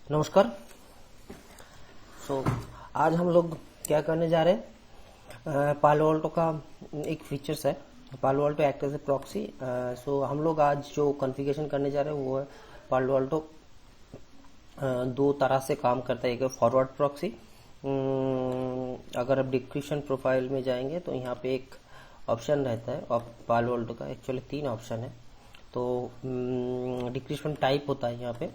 नमस्कार। आज हम लोग क्या करने जा रहे हैं, पालो अल्टो का एक फीचर्स है Palo Alto act as a proxy. हम लोग आज जो कॉन्फ़िगरेशन करने जा रहे हैं वो है पालो अल्टो दो तरह से काम करता है। एक है फॉरवर्ड प्रॉक्सी। अगर आप डिस्क्रिप्शन प्रोफाइल में जाएंगे तो यहाँ पे एक ऑप्शन रहता है और पालो अल्टो का एक्चुअली 3 ऑप्शन है। तो डिस्क्रिप्शन टाइप होता है यहाँ पे,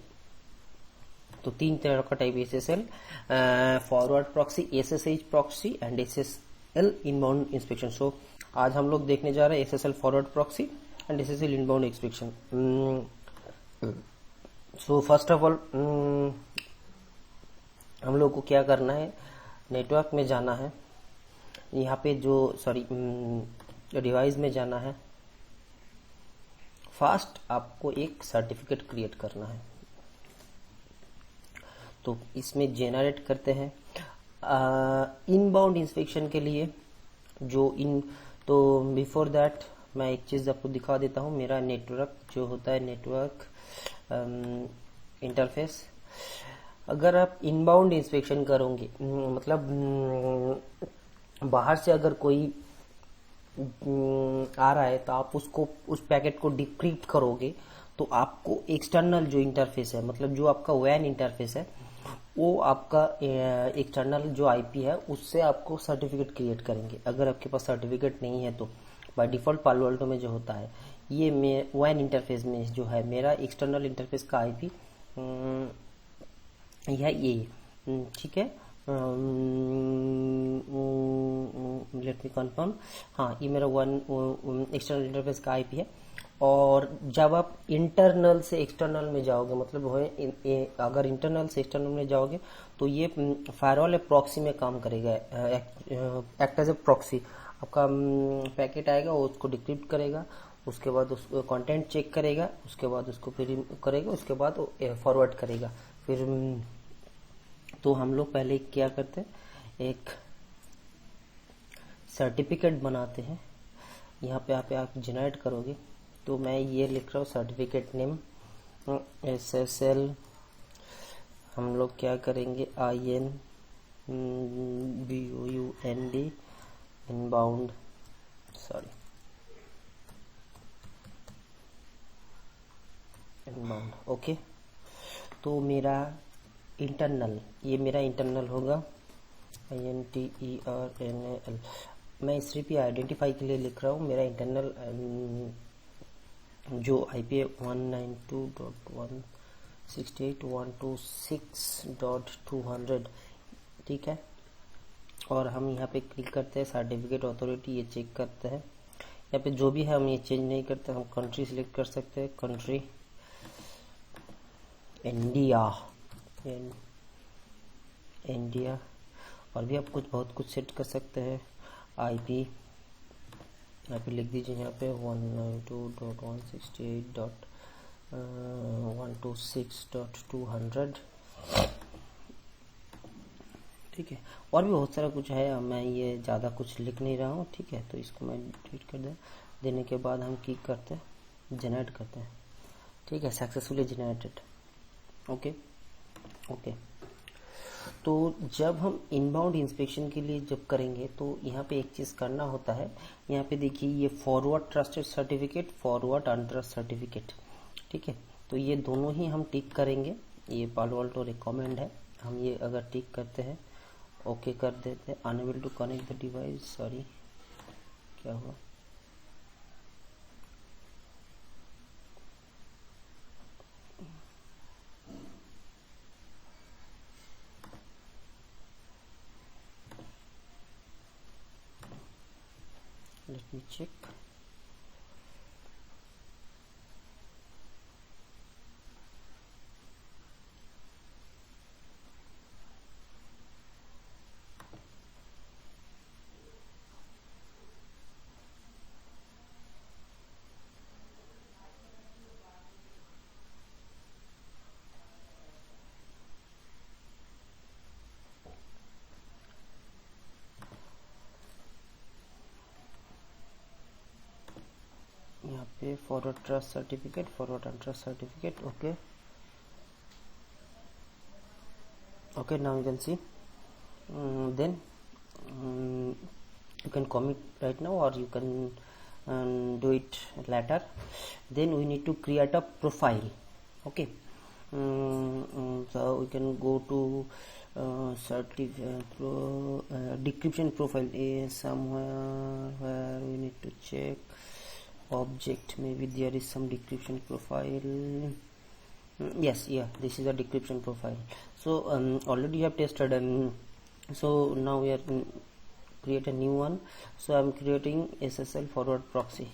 तो 3 तरह का type SSL, forward proxy, SSH proxy and SSL inbound inspection. आज हम लोग देखने जा रहे हैं SSL forward proxy and SSL inbound inspection. First of all हम लोग को क्या करना है, नेटवर्क में जाना है, यहाँ पे डिवाइस में जाना है। फर्स्ट आपको एक सर्टिफिकेट क्रिएट करना है, तो इसमें जेनरेट करते हैं इनबाउंड इंस्पेक्शन के लिए तो बिफोर दैट मैं एक चीज़ आपको दिखा देता हूँ। मेरा नेटवर्क जो होता है, नेटवर्क इंटरफेस, अगर आप इनबाउंड इंस्पेक्शन करोगे, मतलब बाहर से अगर कोई आ रहा है तो आप उस पैकेट को डिक्रिप्ट करोगे तो आपको एक्सटर्नल जो इंटरफेस है, मतलब जो आपका वैन इंटरफेस है, वो आपका एक्सटर्नल जो आईपी है उससे आपको सर्टिफिकेट क्रिएट करेंगे। अगर आपके पास सर्टिफिकेट नहीं है तो बाय डिफॉल्ट पालो अल्टो में जो होता है, ये वैन इंटरफेस में जो है मेरा एक्सटर्नल इंटरफेस का आईपी ये ठीक है। लेट मी कंफर्म, हाँ ये मेरा एक्सटर्नल इंटरफेस का आईपी है। और जब आप इंटरनल से एक्सटर्नल में जाओगे, मतलब अगर इंटरनल से एक्सटर्नल में जाओगे तो ये फायरवॉल प्रॉक्सी में काम करेगा, एक्ट एज ए प्रॉक्सी। आपका पैकेट आएगा, वो उसको डिक्रिप्ट करेगा, उसके बाद उसको कंटेंट चेक करेगा, उसके बाद उसको फिर करेगा, उसके बाद फॉरवर्ड करेगा। फिर तो हम लोग पहले क्या करते हैं, एक सर्टिफिकेट बनाते हैं। यहाँ पे आप जनरेट करोगे, तो मैं ये लिख रहा हूँ सर्टिफिकेट नेम SSL। हम लोग क्या करेंगे, INBOUND इनबाउंड, इनबाउंड। ओके, तो मेरा इंटरनल होगा INTERNAL। मैं सिर्फ ये आइडेंटिफाई के लिए लिख रहा हूँ। मेरा इंटरनल जो आईपी है 192.168.126.200, ठीक है। और हम यहाँ पे क्लिक करते हैं सर्टिफिकेट अथॉरिटी, ये चेक करते हैं। यहाँ पे जो भी है हम ये चेंज नहीं करते, हम कंट्री सिलेक्ट कर सकते हैं, कंट्री इंडिया। और भी आप बहुत कुछ सेट कर सकते हैं। आईपी यहाँ पे लिख दीजिए, यहाँ पे 192.168.126.200, ठीक है। और भी बहुत सारा कुछ है, मैं ये ज़्यादा कुछ लिख नहीं रहा हूँ, ठीक है। तो इसको मैं डिलीट कर देने के बाद हम क्लिक करते हैं, जनरेट करते हैं, ठीक है। Successfully generated. ओके। तो जब हम इनबाउंड इंस्पेक्शन के लिए जब करेंगे तो यहाँ पे एक चीज़ करना होता है। यहाँ पे देखिए, ये forward trusted certificate, forward untrust certificate, ठीक है। तो ये दोनों ही हम टिक करेंगे, ये पालो अल्टो रिकमेंड है। हम ये अगर टिक करते हैं, ओके कर देते हैं, unable to connect the device, sorry क्या हुआ, let me check। यहाँ पे forward trust certificate, forward untrust certificate, okay. Okay, now you can see. Then you can commit right now, or you can do it later. Then we need to create a profile. Okay, so we can go to decryption profile is somewhere where we need to check object. Maybe there is some decryption profile. Yes, yeah, this is a decryption profile. So already you have tested, so now we are create a new one. So I'm creating SSL forward proxy,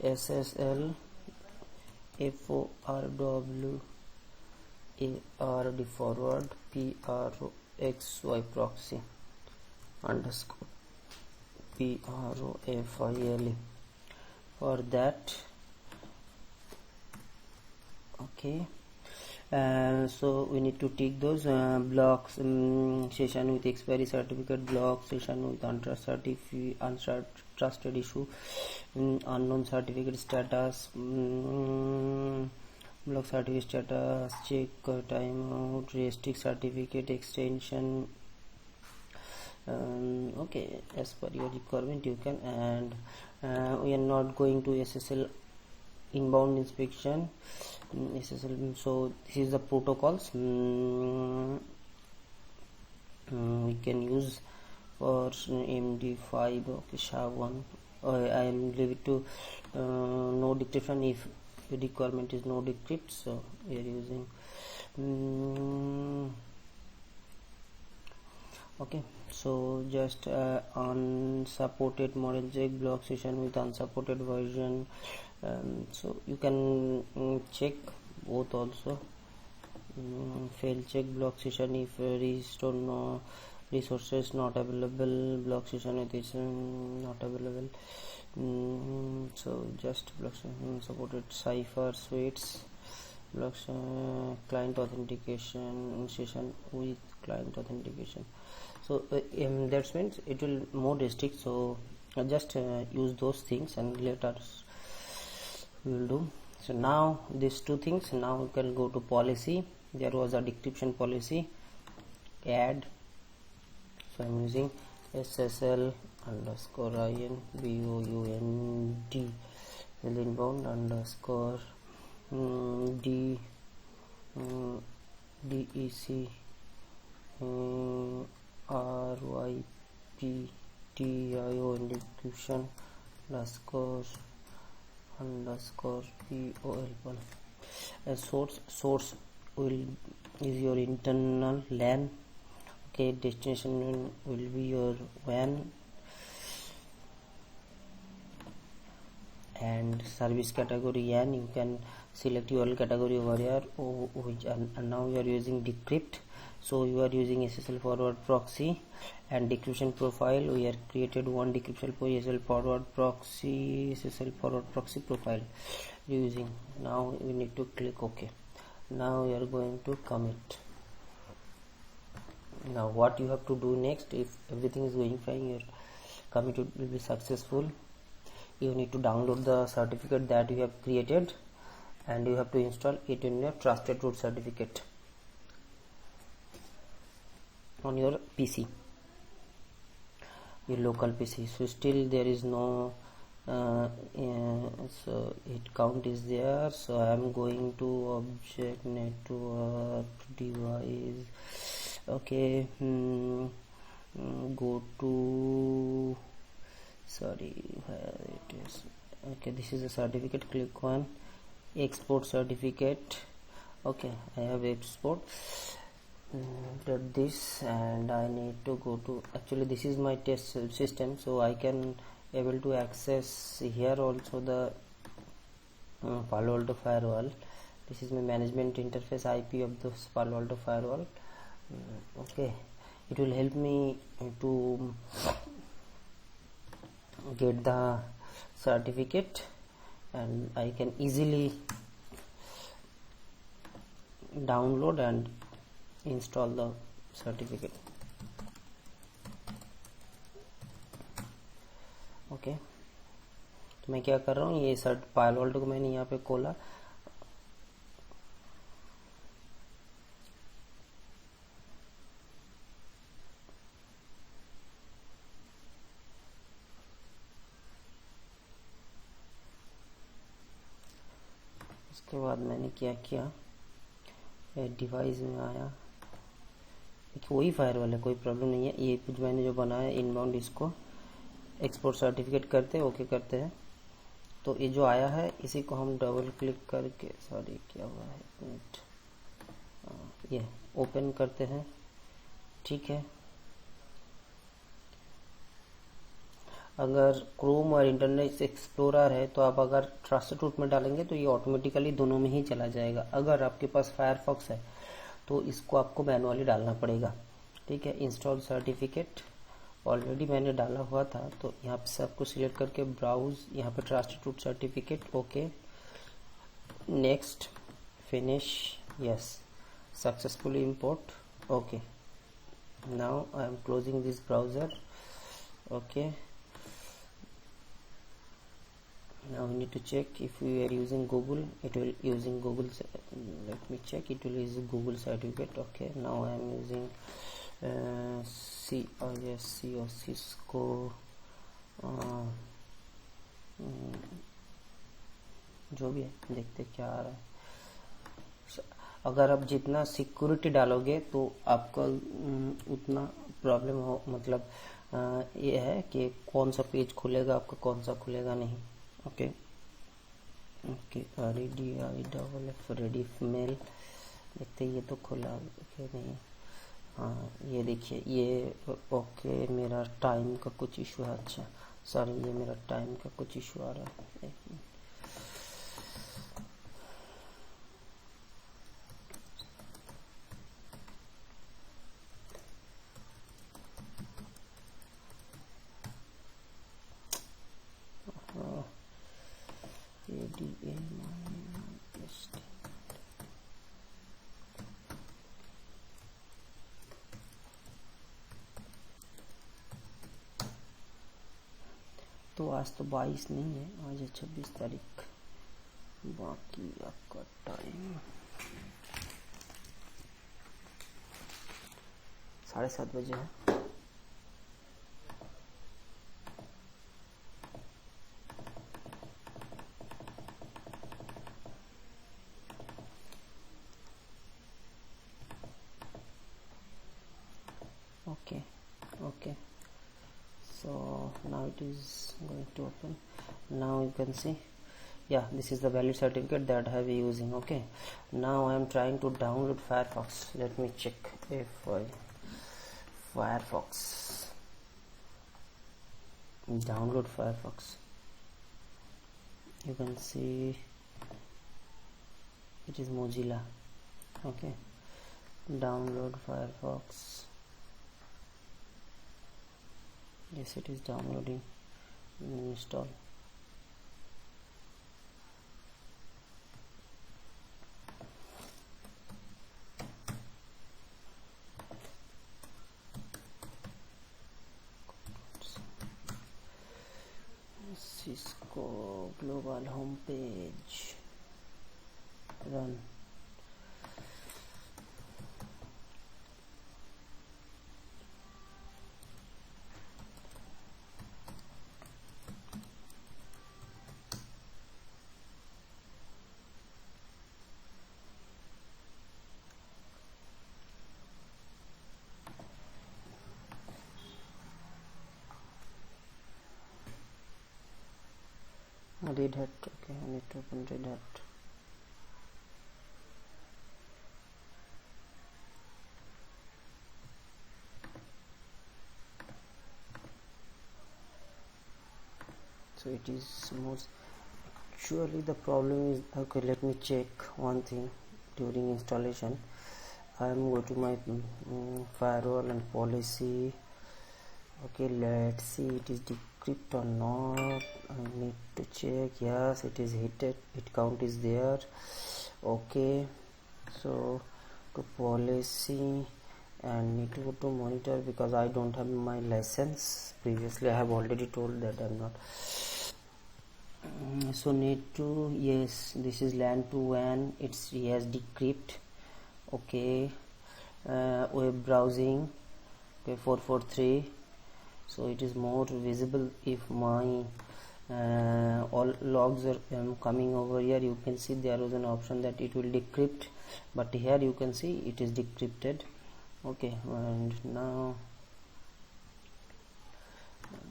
SSL FORWARD forward PROXY proxy underscore PROFILE. For that, okay, so we need to take those blocks, session with expiry certificate, block session with untrusted issue, unknown certificate status, block certificate status, check timeout, restrict certificate extension. Okay, as per your requirement you can. And we are not going to SSL inbound inspection, SSL. So this is the protocols we can use for MD5. Okay, SHA-1. I am leave it to no decryption if the requirement is no decrypt, so we are using okay. So just unsupported model check, block session with unsupported version. So you can check both also. Fail check block session if restore no resources not available, block session with is not available. So just block supported cipher suites, blocks client authentication session with client authentication. So that means it will more restrict. So just use those things and later we will do. So now these two things. Now we can go to policy. There was a decryption policy, add. So I'm using SSL underscore IN BOUND inbound underscore D DEC RYPTIO decryption underscore POL. Source will is your internal LAN. Okay, destination will be your WAN, and service category and you can select your category over here, which and now you are using decrypt. So you are using SSL forward proxy and decryption profile. We have created one decryption for SSL forward proxy, SSL forward proxy profile using. Now we need to click OK. Now we are going to commit. Now what you have to do next, if everything is going fine, your commit will be successful. You need to download the certificate that you have created and you have to install it in your trusted root certificate on your PC, your local PC. So still there is no so hit count is there. So I am going to object network device. Okay, go to, sorry, where it is. Okay, this is a certificate. Click on export certificate. Okay, I have export this, and I need to go to, actually this is my test system, so I can able to access here also the Palo Alto firewall. This is my management interface IP of the Palo Alto firewall. Okay, it will help me to get the certificate and I can easily download and install the certificate. Okay, तो मैं क्या कर रहा हूँ, ये shirt पालो Alto को मैंने यहाँ पे खोला, उसके बाद मैंने क्या किया, डिवाइस में आया, वही फायरवॉल है, कोई प्रॉब्लम नहीं है। ये कुछ मैंने जो बनाया इनबाउंड, इसको एक्सपोर्ट सर्टिफिकेट करते हैं, ओके करते हैं। तो ये जो आया है इसी को हम डबल क्लिक करके, सॉरी क्या हुआ है, एक मिनट, ये ओपन करते हैं, ठीक है। अगर क्रोम और इंटरनेट एक्सप्लोरर है तो आप अगर ट्रस्टेड रूट में डालेंगे तो ये ऑटोमेटिकली दोनों में ही चला जाएगा। अगर आपके पास फायरफॉक्स है तो इसको आपको मैनुअली डालना पड़ेगा, ठीक है। इंस्टॉल सर्टिफिकेट ऑलरेडी मैंने डाला हुआ था, तो यहाँ पे सबको सिलेक्ट करके ब्राउज, यहाँ पे trusted root certificate, okay, next, finish, yes, successfully import, okay. Now I am closing this browser, okay. Now we need to check if we are using Google, it will using Google, let me check, it will use Google certificate, okay. Now I am using CISC or Cisco, जो भी है, देखते क्या आ रहा है। अगर आप जितना सिक्योरिटी डालोगे तो आपका उतना प्रॉब्लम हो, मतलब ये है कि कौन सा पेज खुलेगा आपका, कौन सा खुलेगा नहीं, okay. Okay, REDIFF Rediff mail, देखते ये तो खुला ओके नहीं, हाँ ये देखिए ये, ओके। मेरा टाइम का कुछ इशू है, अच्छा सॉरी, ये मेरा टाइम का कुछ इशू आ रहा है, एक मिनट। तो आज तो 22 नहीं है, आज है 26 तारीख। बाकी आपका टाइम 7:30 बजे है। Okay, so now it is going to open. Now you can see, yeah, this is the valid certificate that I have using, okay. Now I am trying to download Firefox. Let me check if Firefox, download Firefox, you can see it is Mozilla, okay. Download Firefox, yes, it is downloading, install. Cisco global homepage, run. Red Hat, okay, I need to open Red Hat. So it is most, surely the problem is, okay, let me check one thing during installation. I am go to my firewall and policy, okay, let's see it is decrypt or not. I need to check, yes, it is hit count is there, okay. So to policy and need to go to monitor because I don't have my license. Previously I have already told that I'm not, so need to, yes, this is LAN to WAN, it's, yes, decrypt, okay. Web browsing, okay, 443, so it is more visible if my all logs are coming over here. You can see there was an option that it will decrypt, but here you can see it is decrypted. Okay, and now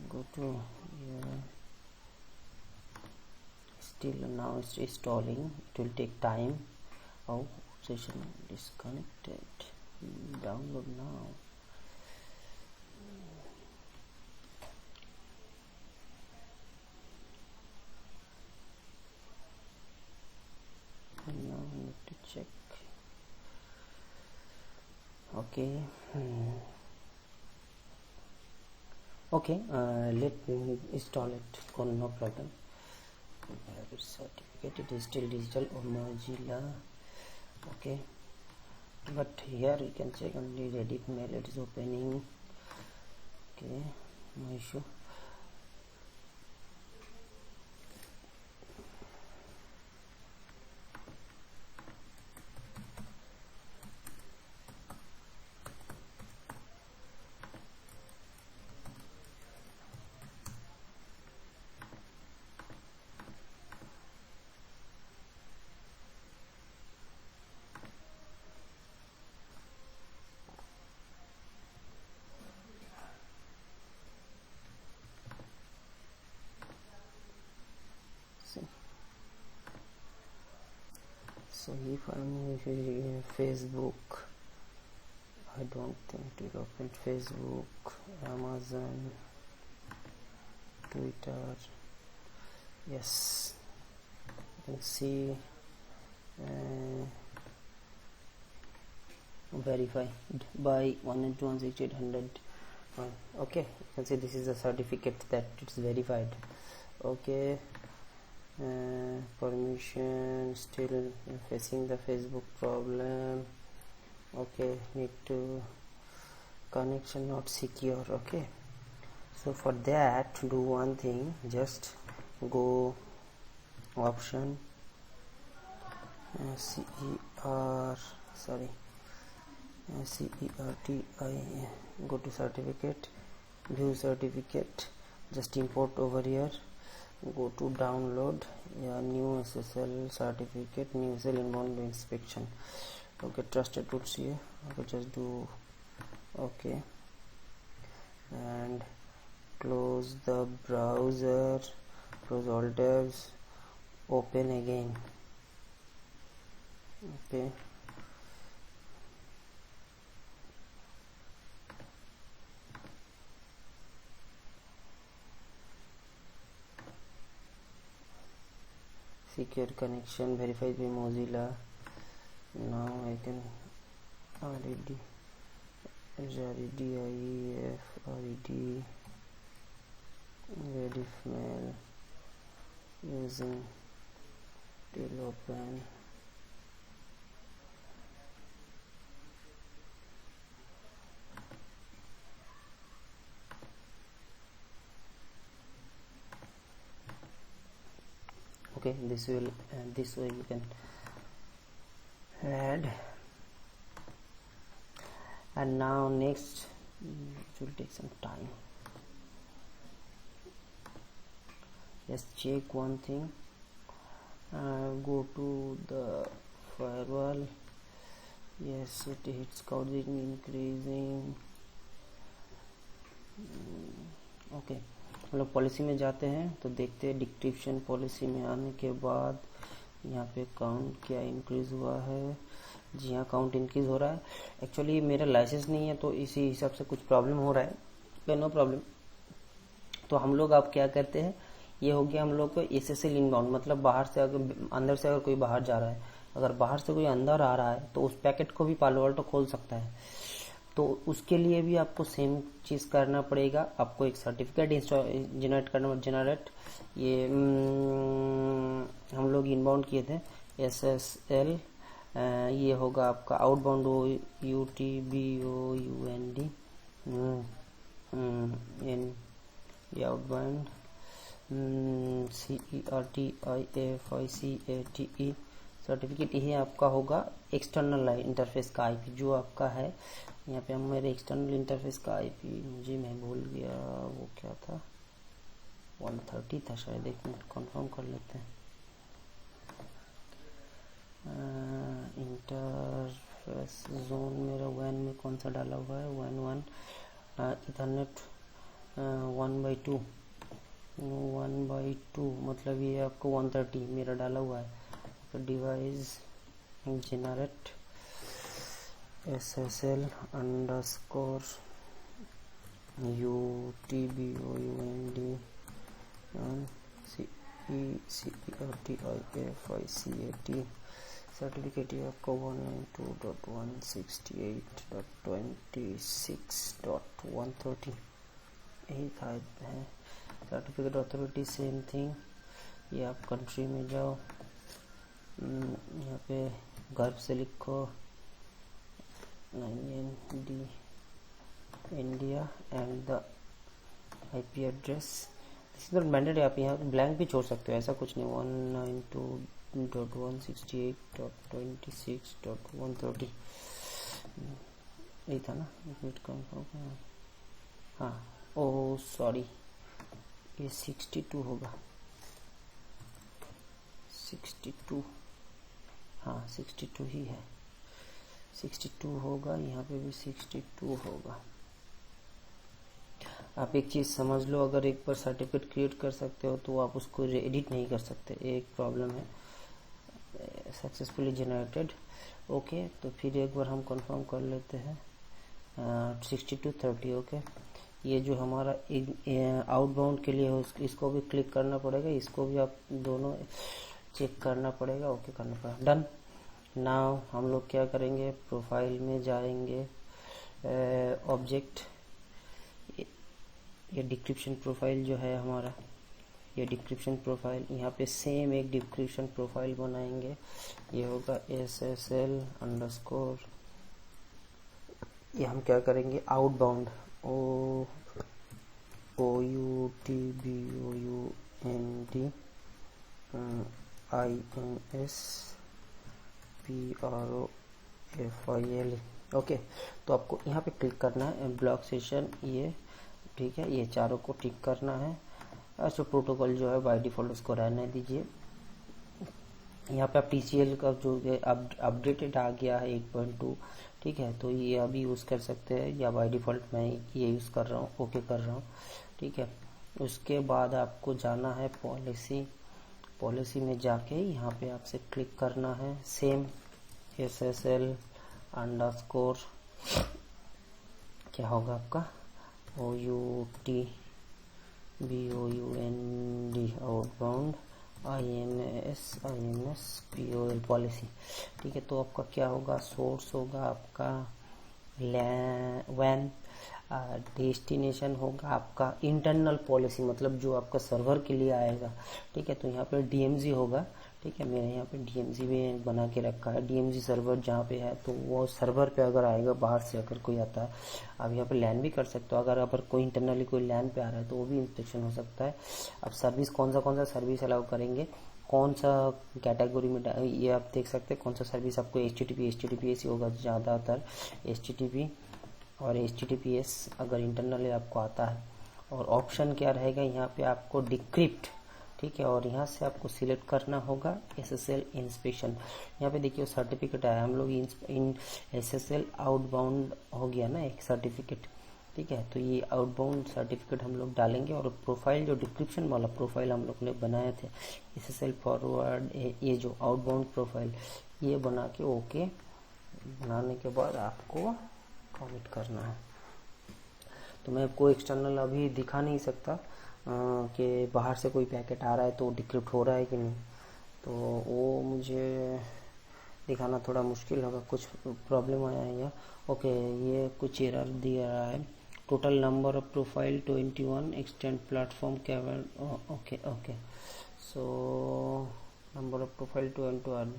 go to here. Still now it's installing, it will take time. Oh, session disconnected. Download now. And now I need to check. Okay. Okay, let me install it. No problem. Certificate, it is still digital or Mozilla. Okay, but here you can check only Reddit mail, it is opening. Okay, no issue. So if I'm using Facebook, I don't think it will open Facebook, Amazon, Twitter. Yes, you can see verified by 192.16800. Okay, you can see this is a certificate that it's verified. Okay, permission, still facing the Facebook problem. Okay, need to connection not secure. Okay, so for that do one thing, just go option CERTI, go to certificate, view certificate, just import over here, go to download new SSL certificate, new SSL inbound inspection. Okay, trusted tools here. Okay, just do okay and close the browser, close all tabs, open again. Okay, secure connection verified by Mozilla. Now I can RED, IEF, RED, Rediff mail using till open. Okay, this will this way you can add. And now next, it will take some time. Just check one thing, go to the firewall. Yes, it hits count is increasing. Okay, हम लोग policy में जाते हैं तो देखते हैं decryption policy में आने के बाद यहाँ पे काउंट क्या इंक्रीज हुआ है। जी हाँ, काउंट इंक्रीज हो रहा है। एक्चुअली मेरा लाइसेंस नहीं है तो इसी हिसाब से कुछ प्रॉब्लम हो रहा है। No problem. तो हम लोग अब क्या करते हैं, ये हो गया हम लोग को SSL इनबाउंड, मतलब बाहर से अगर अंदर से अगर कोई बाहर जा रहा है, अगर बाहर से कोई अंदर आ रहा है तो उस पैकेट को भी पालो अल्टो खोल सकता है। तो उसके लिए भी आपको सेम चीज करना पड़ेगा। आपको एक सर्टिफिकेट जनरेट करना, जनरेट ये हम लोग इनबाउंड किए थे SSL, ये होगा आपका outbound UTBOUND outbound CERTIFICATE certificate. यही आपका होगा एक्सटर्नल इंटरफेस का IP जो आपका है। यहाँ पे हम मेरे एक्सटर्नल इंटरफेस का IP, मुझे मैं भूल गया वो क्या था। 130 था शायद, एक मिनट कंफर्म कर लेते हैं। इंटरफेस जोन मेरा WAN में कौन सा डाला हुआ है, WAN 1, इथरनेट 1/2, 1/2 मतलब ये आपको 130 मेरा डाला हुआ है। तो device generate SSL _ UTBOUND CECERTIFICAT certificate ये आपको 192.168.26.130 यही था है। सर्टिफिकेट अथॉरिटी सेम थिंग, ये आप कंट्री में जाओ, यहाँ पे गर्भ से लिखो 9ND India and the IP address. This is not mandatory, आप यहाँ ब्लैंक भी छोड़ सकते हो, ऐसा कुछ नहीं। 192.168.26.130 यही था ना, एक मिनट कंफर्म। हाँ, ओह सॉरी, ये 62 होगा, 62, हाँ 62 ही है, 62 होगा, यहाँ पे भी 62 होगा। आप एक चीज़ समझ लो, अगर एक बार सर्टिफिकेट क्रिएट कर सकते हो तो आप उसको एडिट नहीं कर सकते, एक प्रॉब्लम है। Successfully generated, okay. तो फिर एक बार हम कंफर्म कर लेते हैं 6230, ओके। ये जो हमारा आउटबाउंड के लिए हो, इसको भी क्लिक करना पड़ेगा, इसको भी आप दोनों चेक करना पड़ेगा, ओके करना पड़ेगा, डन। नाउ हम लोग क्या करेंगे, प्रोफाइल में जाएंगे, ऑब्जेक्ट, ये डिस्क्रिप्शन प्रोफाइल जो है हमारा, ये डिस्क्रिप्शन प्रोफाइल, यहाँ पे सेम एक डिस्क्रिप्शन प्रोफाइल बनाएंगे। ये होगा SSL _ ये हम क्या करेंगे, आउटबाउंड OUTBOUND INSPROFILE, ओके। तो आपको यहाँ पे क्लिक करना है, ब्लॉक सेशन, ये ठीक है, ये चारों को टिक करना है। अच्छा, प्रोटोकॉल जो है बाय डिफॉल्ट उसको रहने दीजिए। यहाँ पे आप TCL का जो अपडेटेड आ गया है 8.2, ठीक है, तो ये अभी यूज़ कर सकते हैं, या बाय डिफॉल्ट मैं ये यूज़ कर रहा हूँ, ओके कर रहा हूँ, ठीक है। उसके बाद आपको जाना है पॉलिसी में जाके यहाँ पे आपसे क्लिक करना है, सेम SSL _ क्या होगा आपका OUTBOUND आउटबाउंड INSPOL पॉलिसी, ठीक है। तो आपका क्या होगा, सोर्स होगा आपका WAN, डेस्टिनेशन होगा आपका इंटरनल पॉलिसी, मतलब जो आपका सर्वर के लिए आएगा, ठीक है। तो यहाँ पे DMZ होगा, ठीक है, मैंने यहाँ पे DMZ भी बना के रखा है, DMZ सर्वर जहाँ पे है, तो वो सर्वर पे अगर आएगा, बाहर से अगर कोई आता है, आप यहाँ पे लैन भी कर सकते हो। अगर कोई इंटरनली कोई लैन पे आ रहा है तो वो भी इंस्पेक्शन हो सकता है। अब सर्विस कौन सा सर्विस अलाउ करेंगे, कौन सा कैटेगरी में, ये आप देख सकते हैं कौन सा सर्विस आपको HTTPS ही होगा ज़्यादातर, HTTP और HTTPS अगर इंटरनली आपको आता है। और ऑप्शन क्या रहेगा, यहाँ पे आपको डिक्रिप्ट, ठीक है, और यहाँ से आपको सिलेक्ट करना होगा SSL इंस्पेक्शन। यहाँ पे देखिए सर्टिफिकेट आया, हम लोग इन SSL आउटबाउंड हो गया ना एक सर्टिफिकेट, ठीक है। तो ये आउटबाउंड सर्टिफिकेट हम लोग डालेंगे, और प्रोफाइल जो डिस्क्रिप्शन वाला प्रोफाइल हम लोग ने बनाए थे SSL फॉरवर्ड, ये जो आउटबाउंड प्रोफाइल, ये बना के ओके बनाने के बाद आपको कमिट करना है। तो मैं आपको एक्सटर्नल अभी दिखा नहीं सकता कि बाहर से कोई पैकेट आ रहा है तो डिक्रिप्ट हो रहा है कि नहीं, तो वो मुझे दिखाना थोड़ा मुश्किल होगा, कुछ प्रॉब्लम आया है यहाँ, ओके। ये कुछ एरर दिया रहा है, total number of profile 21, extend platform cable, okay. So number of profile 21,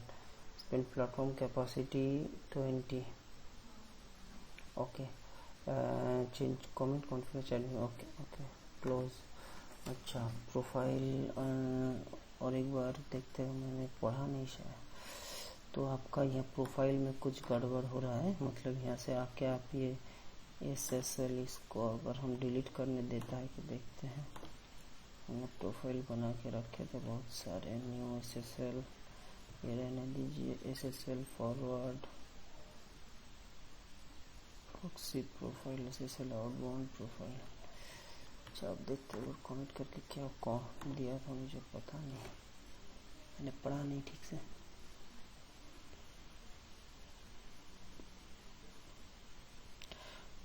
extend platform capacity 20, okay. Change comment conference admin, okay close. अच्छा, प्रोफाइल और एक बार देखते हैं, मैंने पढ़ा नहीं शायद, तो आपका यहाँ प्रोफाइल में कुछ गड़बड़ हो रहा है, मतलब यहाँ से आके आप ये SSL इसको अगर हम डिलीट करने देता है तो देखते हैं, हमने प्रोफाइल बना के रखे थे बहुत सारे। न्यू SSL, ये रहने दीजिए, SSL forward, proxy profile, SSL outbound profile. अच्छा, आप देखते हो कमेंट करके क्या कौन दिया था मुझे पता नहीं, मैंने पढ़ा नहीं ठीक से।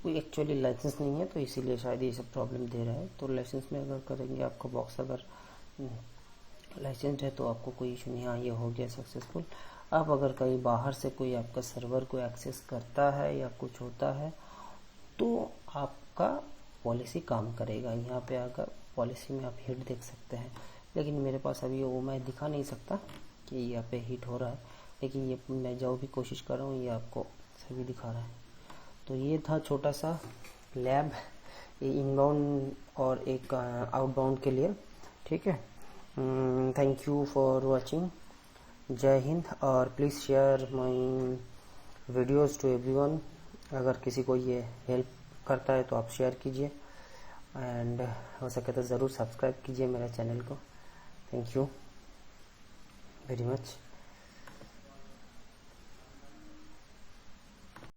कोई एक्चुअली लाइसेंस नहीं है तो इसीलिए शायद ये सब प्रॉब्लम दे रहा है। तो लाइसेंस में अगर करेंगे, आपका बॉक्स अगर लाइसेंस है तो आपको कोई इशू नहीं। हाँ, ये हो गया सक्सेसफुल। अब अगर कहीं बाहर से कोई आपका सर्वर को एक्सेस करता है या कुछ होता है तो आपका पॉलिसी काम करेगा। यहाँ पे आकर पॉलिसी में आप हिट देख सकते हैं, लेकिन मेरे पास अभी वो मैं दिखा नहीं सकता कि यहाँ पे हिट हो रहा है, लेकिन ये मैं जो भी कोशिश कर रहा हूँ ये आपको सभी दिखा रहा है। तो ये था छोटा सा लैब, ये इनबाउंड और एक आउटबाउंड के लिए। ठीक है, थैंक यू फॉर वाचिंग। जय हिंद, और please share my videos to everyone. अगर किसी को ये हेल्प करता है तो आप शेयर कीजिए, एंड हो सके तो ज़रूर सब्सक्राइब कीजिए मेरे चैनल को। Thank you very much.